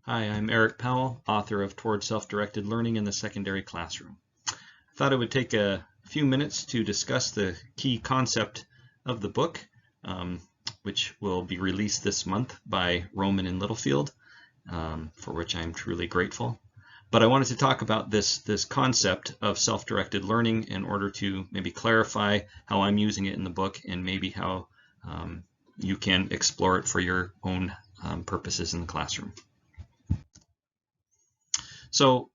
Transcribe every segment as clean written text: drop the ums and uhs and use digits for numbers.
Hi, I'm Eric Powell, author of Toward Self-Directed Learning in the Secondary Classroom. I thought I would take a few minutes to discuss the key concept of the book, which will be released this month by Rowman and Littlefield, for which I'm truly grateful. But I wanted to talk about this concept of self-directed learning in order to maybe clarify how I'm using it in the book and maybe how you can explore it for your own purposes in the classroom. So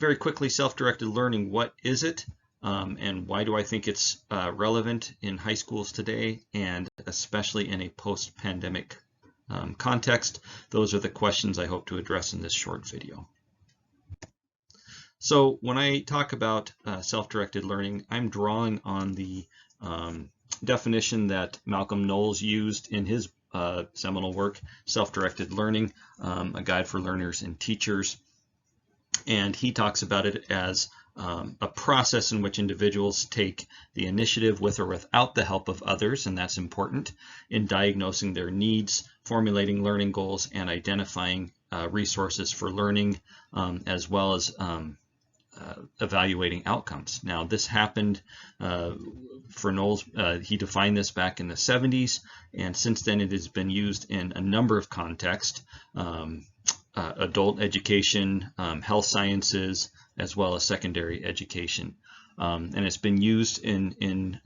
very quickly, self-directed learning, what is it? And why do I think it's relevant in high schools today, and especially in a post-pandemic context? Those are the questions I hope to address in this short video. So when I talk about self-directed learning, I'm drawing on the definition that Malcolm Knowles used in his seminal work, Self-Directed Learning, a guide for learners and teachers. And he talks about it as a process in which individuals take the initiative with or without the help of others, and that's important, in diagnosing their needs, formulating learning goals, and identifying resources for learning, as well as evaluating outcomes. Now, this happened for Knowles. He defined this back in the 70s, and since then it has been used in a number of contexts. Adult education, health sciences, as well as secondary education. And it's been used in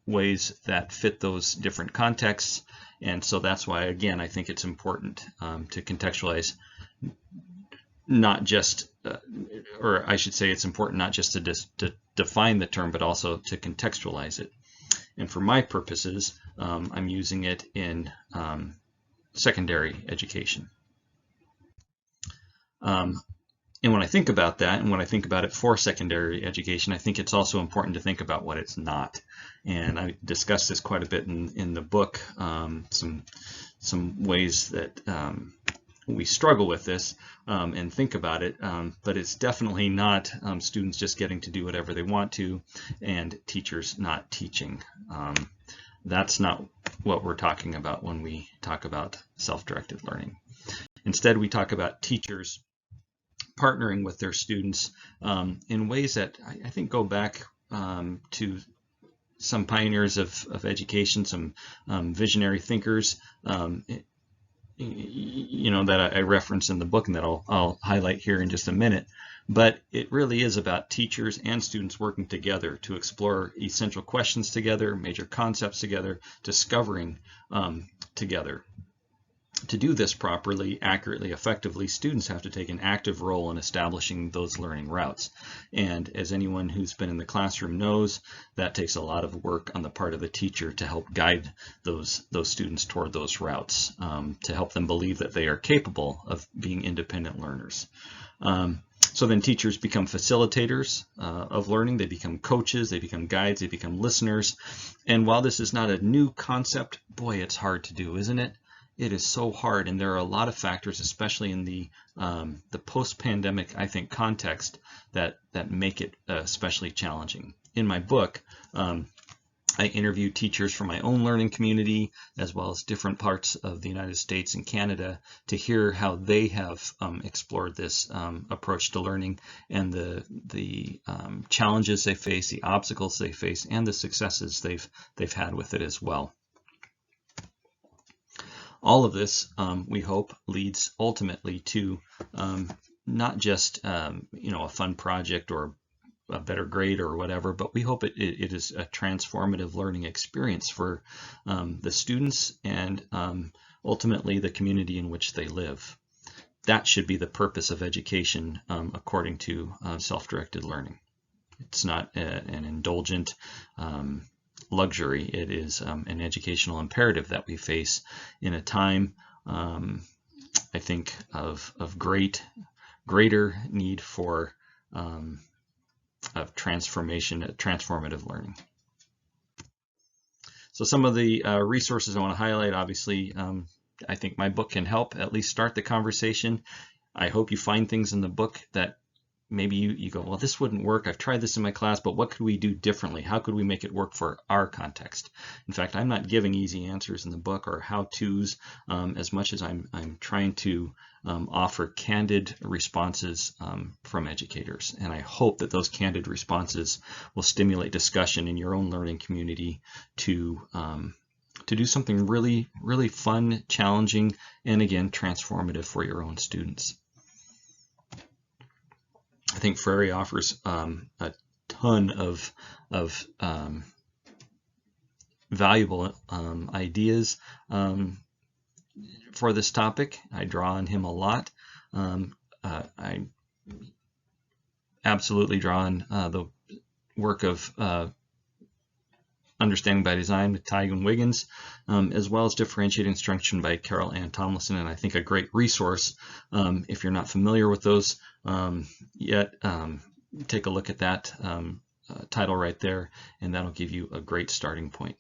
ways that fit those different contexts. And so that's why, again, I think it's important to contextualize, not just, or I should say it's important not just to define the term, but also to contextualize it. And for my purposes, I'm using it in secondary education. And when I think about that, and when I think about it for secondary education, I think it's also important to think about what it's not. And I discuss this quite a bit in the book, some ways that we struggle with this and think about it, but it's definitely not students just getting to do whatever they want to and teachers not teaching. That's not what we're talking about when we talk about self-directed learning. Instead, we talk about teachers partnering with their students in ways that I think go back to some pioneers of education, some visionary thinkers, that I reference in the book and that I'll highlight here in just a minute. But it really is about teachers and students working together to explore essential questions together, major concepts together, discovering together. To do this properly, accurately, effectively, students have to take an active role in establishing those learning routes. And as anyone who's been in the classroom knows, that takes a lot of work on the part of the teacher to help guide those students toward those routes, to help them believe that they are capable of being independent learners. So then teachers become facilitators of learning. They become coaches, they become guides, they become listeners. And while this is not a new concept, boy, it's hard to do, isn't it? It is so hard, and there are a lot of factors, especially in the post-pandemic, I think, context that make it especially challenging. In my book, I interview teachers from my own learning community, as well as different parts of the United States and Canada, to hear how they have explored this approach to learning and the challenges they face, the obstacles they face, and the successes they've had with it as well. All of this, we hope, leads ultimately to not just a fun project or a better grade or whatever, but we hope it is a transformative learning experience for the students and ultimately the community in which they live. That should be the purpose of education according to self-directed learning. It's not an indulgent luxury. It is an educational imperative that we face in a time, I think, of greater need for of transformative learning. So some of the resources I want to highlight, obviously, I think my book can help at least start the conversation. I hope you find things in the book that maybe you go, well, this wouldn't work. I've tried this in my class, but what could we do differently? How could we make it work for our context? In fact, I'm not giving easy answers in the book or how-tos as much as I'm trying to offer candid responses from educators. And I hope that those candid responses will stimulate discussion in your own learning community to do something really, really fun, challenging, and again, transformative for your own students. I think Frary offers a ton of valuable ideas for this topic. I draw on him a lot. I absolutely draw on the work of Understanding by Design with Tygan Wiggins, as well as Differentiating Instruction by Carol Ann Tomlinson, and I think a great resource if you're not familiar with those yet. Take a look at that title right there, and that'll give you a great starting point.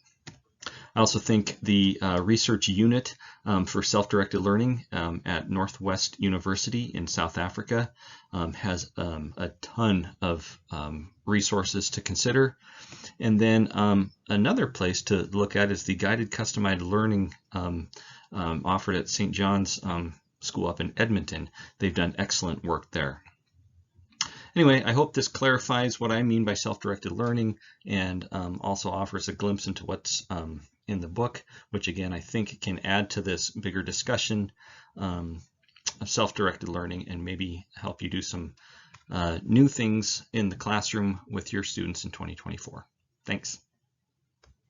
I also think the research unit for self-directed learning at Northwest University in South Africa has a ton of resources to consider. And then another place to look at is the guided customized learning offered at St. John's School up in Edmonton. They've done excellent work there. Anyway, I hope this clarifies what I mean by self-directed learning and also offers a glimpse into what's in the book, which again I think can add to this bigger discussion of self-directed learning and maybe help you do some new things in the classroom with your students in 2024. Thanks.